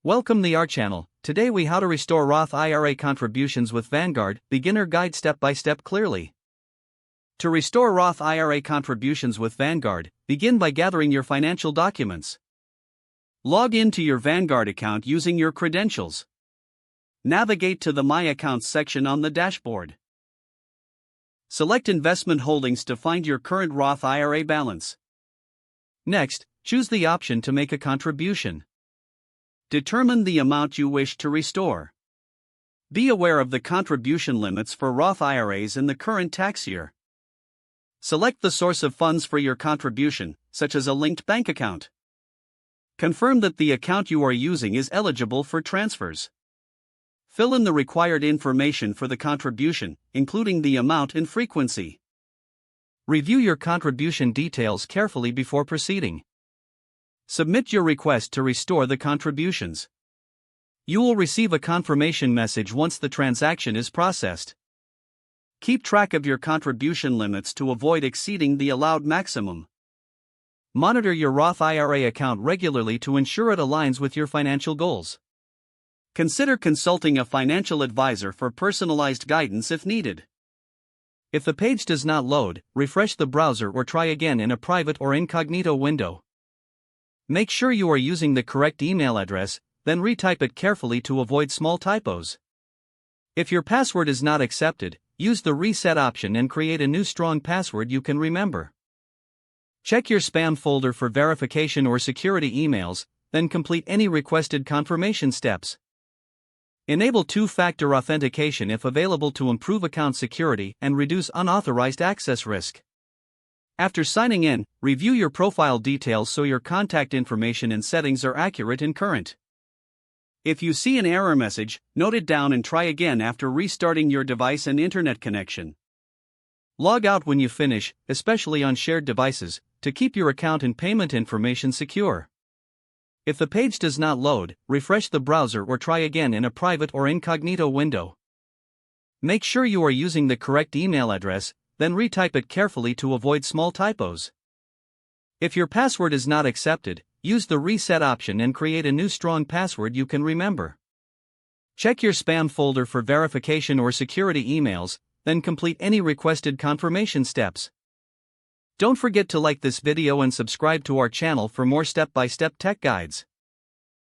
Welcome to our channel. Today we how to restore Roth IRA contributions with Vanguard, beginner guide step by step clearly. To restore Roth IRA contributions with Vanguard, begin by gathering your financial documents. Log into your Vanguard account using your credentials. Navigate to the My Accounts section on the dashboard. Select Investment Holdings to find your current Roth IRA balance. Next, choose the option to make a contribution. Determine the amount you wish to restore. Be aware of the contribution limits for Roth IRAs in the current tax year. Select the source of funds for your contribution, such as a linked bank account. Confirm that the account you are using is eligible for transfers. Fill in the required information for the contribution, including the amount and frequency. Review your contribution details carefully before proceeding. Submit your request to restore the contributions. You will receive a confirmation message once the transaction is processed. Keep track of your contribution limits to avoid exceeding the allowed maximum. Monitor your Roth IRA account regularly to ensure it aligns with your financial goals. Consider consulting a financial advisor for personalized guidance if needed. If the page does not load, refresh the browser or try again in a private or incognito window. Make sure you are using the correct email address, then retype it carefully to avoid small typos. If your password is not accepted, use the reset option and create a new strong password you can remember. Check your spam folder for verification or security emails, then complete any requested confirmation steps. Enable two-factor authentication if available to improve account security and reduce unauthorized access risk. After signing in, review your profile details so your contact information and settings are accurate and current. If you see an error message, note it down and try again after restarting your device and internet connection. Log out when you finish, especially on shared devices, to keep your account and payment information secure. If the page does not load, refresh the browser or try again in a private or incognito window. Make sure you are using the correct email address, then retype it carefully to avoid small typos. If your password is not accepted, use the reset option and create a new strong password you can remember. Check your spam folder for verification or security emails, then complete any requested confirmation steps. Don't forget to like this video and subscribe to our channel for more step-by-step tech guides.